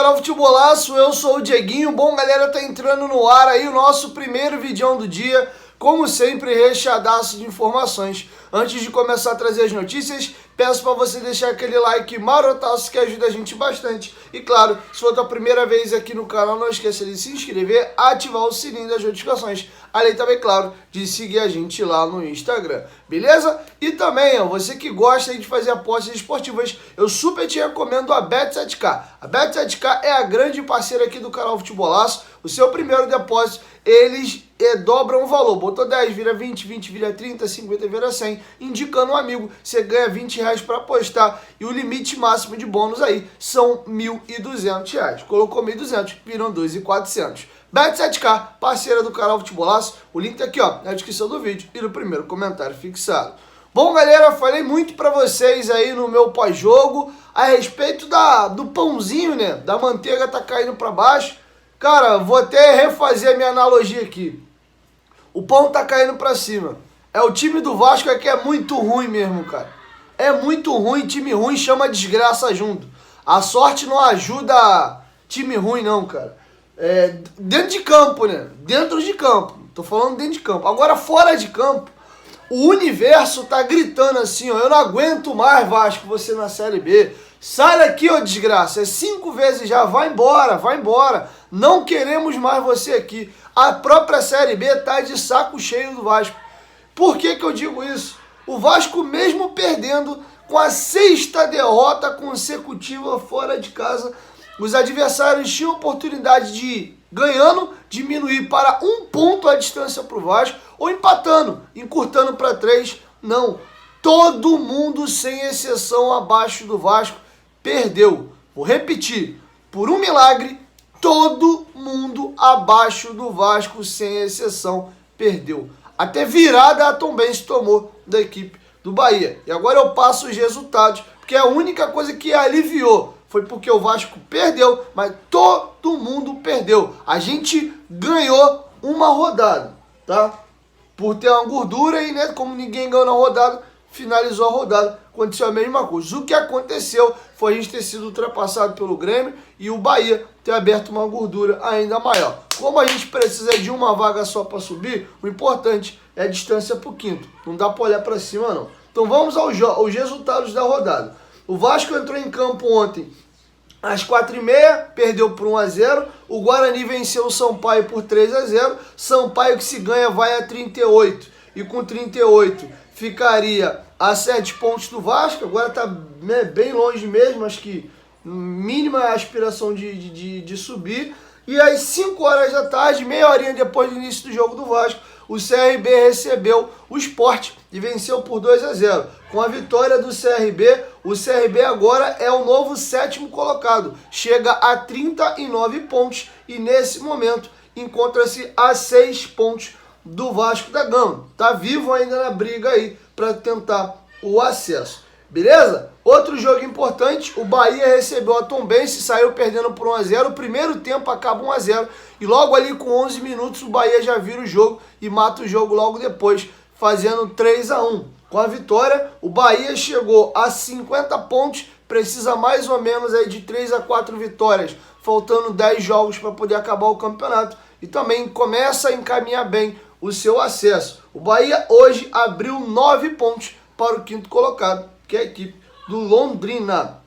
canal Futebolaço, eu sou o Dieguinho. Bom, galera, tá entrando no ar aí o nosso primeiro vídeo do dia, como sempre, recheadaço de informações. Antes de começar a trazer as notícias, peço para você deixar aquele like marotaço que ajuda a gente bastante. E claro, se for a tua primeira vez aqui no canal, não esqueça de se inscrever, ativar o sininho das notificações. Além também, claro, de seguir a gente lá no Instagram, beleza? E também, ó, você que gosta de fazer apostas esportivas, eu super te recomendo a Bet7k. A Bet7k é a grande parceira aqui do canal Futebolaço. O seu primeiro depósito, eles dobram o valor. Botou 10, vira 20, 20 vira 30, 50 vira 100. Indicando um amigo, você ganha R$20 para apostar. E o limite máximo de bônus aí são R$1.200. Colocou 1.200, viram 2.400. Bet7k, parceira do canal Futebolaço. O link tá aqui, ó, na descrição do vídeo e no primeiro comentário fixado. Bom, galera, falei muito pra vocês aí no meu pós-jogo a respeito do pãozinho, né? Da manteiga tá caindo pra baixo. Cara, vou até refazer a minha analogia aqui. O pão tá caindo pra cima. É o time do Vasco que é muito ruim mesmo, cara. É muito ruim, time ruim chama desgraça junto. A sorte não ajuda time ruim não, cara. Dentro de campo, né? Dentro de campo. Tô falando dentro de campo. Agora, fora de campo, o universo tá gritando assim, ó. Eu não aguento mais, Vasco, você na Série B. Sai daqui, ô desgraça. É 5 vezes já. Vai embora, vai embora. Não queremos mais você aqui. A própria Série B tá de saco cheio do Vasco. Por que que eu digo isso? O Vasco, mesmo perdendo com a 6ª derrota consecutiva fora de casa, os adversários tinham oportunidade de, ganhando, diminuir para 1 ponto a distância para o Vasco, ou empatando, encurtando para 3. Não. Todo mundo, sem exceção, abaixo do Vasco, perdeu. Vou repetir. Por um milagre, todo mundo abaixo do Vasco, sem exceção, perdeu. Até virada a Tombense tomou da equipe do Bahia. E agora eu passo os resultados, porque a única coisa que aliviou foi porque o Vasco perdeu, mas todo mundo perdeu. A gente ganhou uma rodada, tá? Por ter uma gordura e, né, como ninguém ganhou na rodada, finalizou a rodada, aconteceu a mesma coisa. O que aconteceu foi a gente ter sido ultrapassado pelo Grêmio e o Bahia ter aberto uma gordura ainda maior. Como a gente precisa de uma vaga só para subir, o importante é a distância para o quinto. Não dá para olhar para cima, não. Então vamos aos resultados da rodada. O Vasco entrou em campo ontem às 4h30, perdeu por 1-0. O Guarani venceu o Sampaio por 3-0. Sampaio que se ganha vai a 38. E com 38 ficaria a 7 pontos do Vasco. Agora está, né, bem longe mesmo, acho que mínima aspiração de subir. E às 5 horas da tarde, meia horinha depois do início do jogo do Vasco, o CRB recebeu o Sport e venceu por 2-0. Com a vitória do CRB, o CRB agora é o novo 7º colocado. Chega a 39 pontos e nesse momento encontra-se a 6 pontos do Vasco da Gama. Tá vivo ainda na briga aí para tentar o acesso. Beleza? Outro jogo importante, o Bahia recebeu a Tombense, saiu perdendo por 1-0. O primeiro tempo acaba 1-0 e logo ali com 11 minutos o Bahia já vira o jogo e mata o jogo logo depois, fazendo 3-1. Com a vitória, o Bahia chegou a 50 pontos, precisa mais ou menos aí de 3 a 4 vitórias, faltando 10 jogos para poder acabar o campeonato e também começa a encaminhar bem o seu acesso. O Bahia hoje abriu 9 pontos para o 5º colocado, que é a equipe do Londrina.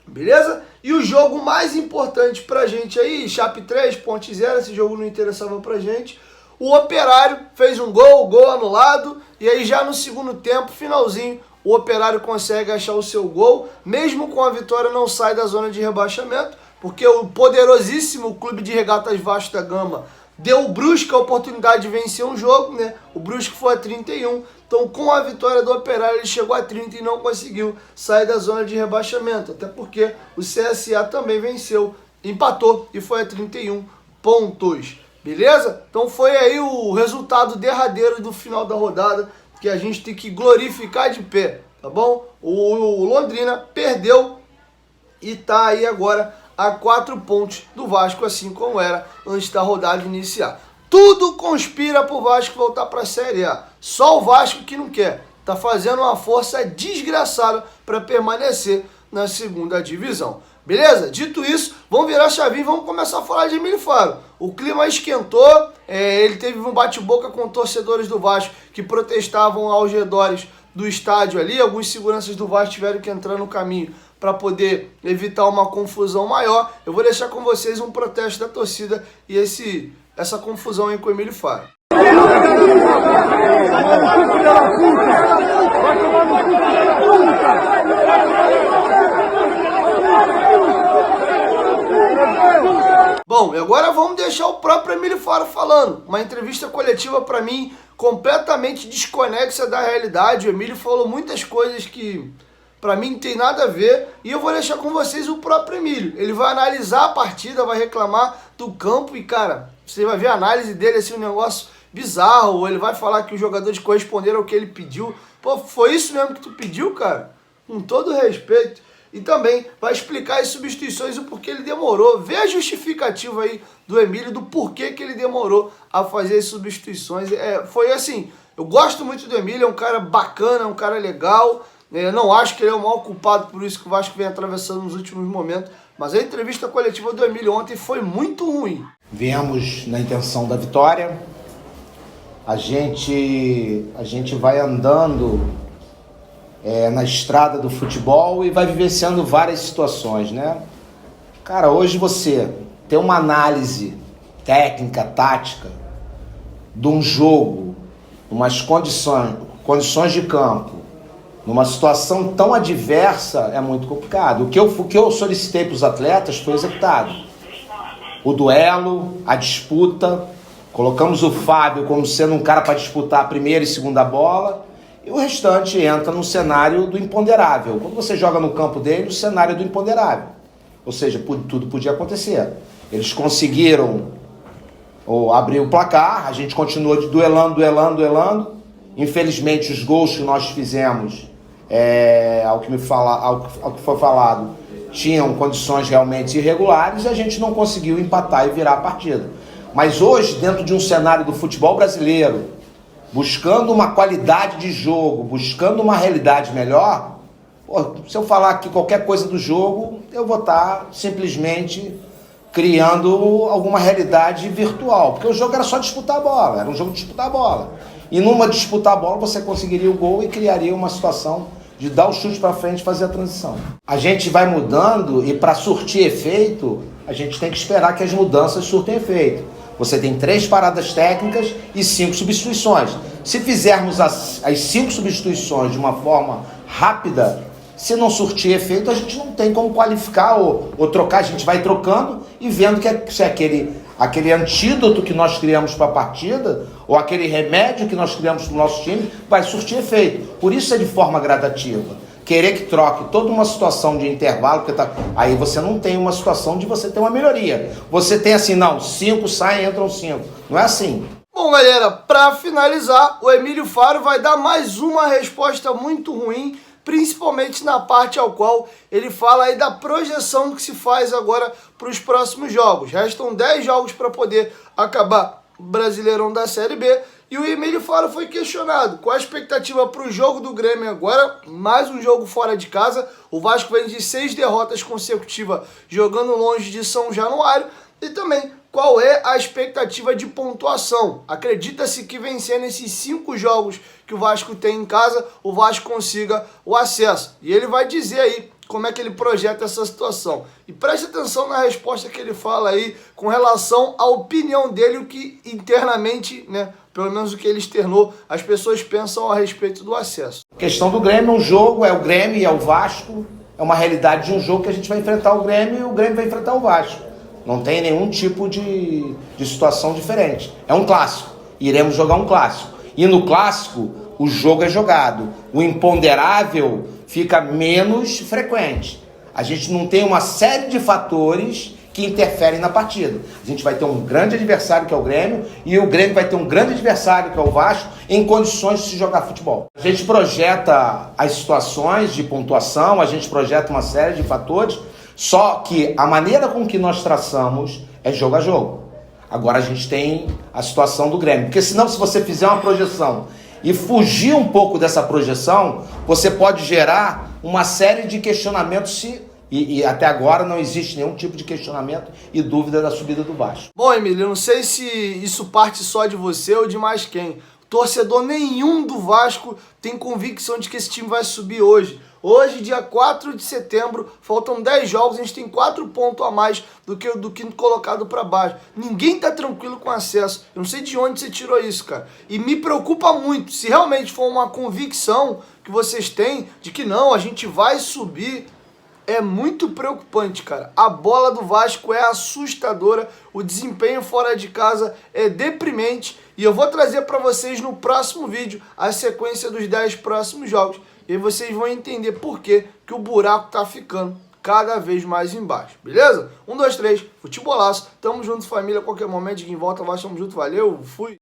Beleza? E o jogo mais importante pra gente aí, Chape 3, Ponte 0, esse jogo não interessava pra gente. O Operário fez um gol anulado, e aí já no segundo tempo, finalzinho, o Operário consegue achar o seu gol, mesmo com a vitória não sai da zona de rebaixamento, porque o poderosíssimo Clube de Regatas Vasco da Gama deu o Brusque a oportunidade de vencer um jogo, né? O Brusque foi a 31, então com a vitória do Operário ele chegou a 30 e não conseguiu sair da zona de rebaixamento, até porque o CSA também venceu, empatou e foi a 31 pontos, beleza? Então foi aí o resultado derradeiro do final da rodada que a gente tem que glorificar de pé, tá bom? O Londrina perdeu e tá aí agora a 4 pontos do Vasco, assim como era antes da rodada iniciar. Tudo conspira para o Vasco voltar para a Série A. Só o Vasco que não quer. Tá fazendo uma força desgraçada para permanecer na 2ª divisão. Beleza? Dito isso, vamos virar a chavinha e vamos começar a falar de Emílio Faro. O clima esquentou, ele teve um bate-boca com torcedores do Vasco que protestavam aos redores do estádio ali. Alguns seguranças do Vasco tiveram que entrar no caminho para poder evitar uma confusão maior. Eu vou deixar com vocês um protesto da torcida e essa confusão aí com o Emílio Faro. Bom, e agora vamos deixar o próprio Emílio Faro falando. Uma entrevista coletiva, para mim, completamente desconexa da realidade. O Emílio falou muitas coisas que, para mim, não tem nada a ver. E eu vou deixar com vocês o próprio Emílio. Ele vai analisar a partida, vai reclamar do campo e, cara, você vai ver a análise dele, assim, um negócio bizarro. Ou ele vai falar que os jogadores corresponderam ao que ele pediu. Pô, foi isso mesmo que tu pediu, cara? Com todo respeito. E também vai explicar as substituições e o porquê ele demorou. Vê a justificativa aí do Emílio, do porquê que ele demorou a fazer as substituições. Foi assim, eu gosto muito do Emílio, é um cara bacana, é um cara legal. Não acho que ele é o maior culpado por isso que o Vasco vem atravessando nos últimos momentos. Mas a entrevista coletiva do Emílio ontem foi muito ruim. Viemos na intenção da vitória. A gente vai andando na estrada do futebol e vai vivenciando várias situações, né? Cara, hoje você tem uma análise técnica, tática de um jogo, umas condições de campo, numa situação tão adversa, é muito complicado. O que eu solicitei para os atletas foi executado. O duelo, a disputa, colocamos o Fábio como sendo um cara para disputar a primeira e segunda bola, e o restante entra no cenário do imponderável. Quando você joga no campo dele, o cenário é do imponderável. Ou seja, tudo podia acontecer. Eles conseguiram abrir o placar, a gente continuou duelando. Infelizmente, os gols que nós fizemos, ao que foi falado, tinham condições realmente irregulares e a gente não conseguiu empatar e virar a partida. Mas hoje, dentro de um cenário do futebol brasileiro, buscando uma qualidade de jogo, buscando uma realidade melhor, se eu falar aqui qualquer coisa do jogo, eu vou estar simplesmente criando alguma realidade virtual, porque o jogo era só disputar a bola, era um jogo de disputar a bola. E numa disputar a bola você conseguiria o gol e criaria uma situação de dar o chute para frente e fazer a transição. A gente vai mudando e para surtir efeito, a gente tem que esperar que as mudanças surtem efeito. Você tem 3 paradas técnicas e 5 substituições. Se fizermos as 5 substituições de uma forma rápida, se não surtir efeito, a gente não tem como qualificar ou trocar. A gente vai trocando e vendo se aquele antídoto que nós criamos para a partida ou aquele remédio que nós criamos para o nosso time vai surtir efeito. Por isso é de forma gradativa. Querer que troque toda uma situação de intervalo, aí você não tem uma situação de você ter uma melhoria. Você tem assim, não, 5 saem, entram 5. Não é assim. Bom, galera, para finalizar, o Emílio Faro vai dar mais uma resposta muito ruim, principalmente na parte ao qual ele fala aí da projeção que se faz agora para os próximos jogos. Restam 10 jogos para poder acabar o Brasileirão da Série B. E o Emílio Faro foi questionado qual a expectativa para o jogo do Grêmio agora, mais um jogo fora de casa. O Vasco vem de 6 derrotas consecutivas jogando longe de São Januário. E também qual é a expectativa de pontuação. Acredita-se que vencendo esses 5 jogos que o Vasco tem em casa, o Vasco consiga o acesso. E ele vai dizer aí como é que ele projeta essa situação. E preste atenção na resposta que ele fala aí com relação à opinião dele, o que internamente, né, pelo menos o que ele externou, as pessoas pensam a respeito do acesso. A questão do Grêmio é um jogo, é o Grêmio e é o Vasco. É uma realidade de um jogo que a gente vai enfrentar o Grêmio e o Grêmio vai enfrentar o Vasco. Não tem nenhum tipo de situação diferente. É um clássico. Iremos jogar um clássico. E no clássico, o jogo é jogado. O imponderável fica menos frequente. A gente não tem uma série de fatores que interferem na partida. A gente vai ter um grande adversário que é o Grêmio e o Grêmio vai ter um grande adversário que é o Vasco em condições de se jogar futebol. A gente projeta as situações de pontuação, a gente projeta uma série de fatores, só que a maneira com que nós traçamos é jogo a jogo. Agora a gente tem a situação do Grêmio, porque senão se você fizer uma projeção e fugir um pouco dessa projeção, você pode gerar uma série de questionamentos se E até agora não existe nenhum tipo de questionamento e dúvida da subida do Vasco. Bom, Emílio, eu não sei se isso parte só de você ou de mais quem. Torcedor nenhum do Vasco tem convicção de que esse time vai subir hoje. Hoje, dia 4 de setembro, faltam 10 jogos, a gente tem 4 pontos a mais do quinto colocado para baixo. Ninguém tá tranquilo com acesso. Eu não sei de onde você tirou isso, cara. E me preocupa muito, se realmente for uma convicção que vocês têm de que não, a gente vai subir, é muito preocupante, cara. A bola do Vasco é assustadora, o desempenho fora de casa é deprimente e eu vou trazer para vocês no próximo vídeo a sequência dos 10 próximos jogos e aí vocês vão entender por que o buraco tá ficando cada vez mais embaixo, beleza? 1, 2, 3, futebolaço, tamo junto família, a qualquer momento, de quem volta, Vasco, tamo junto, valeu, fui!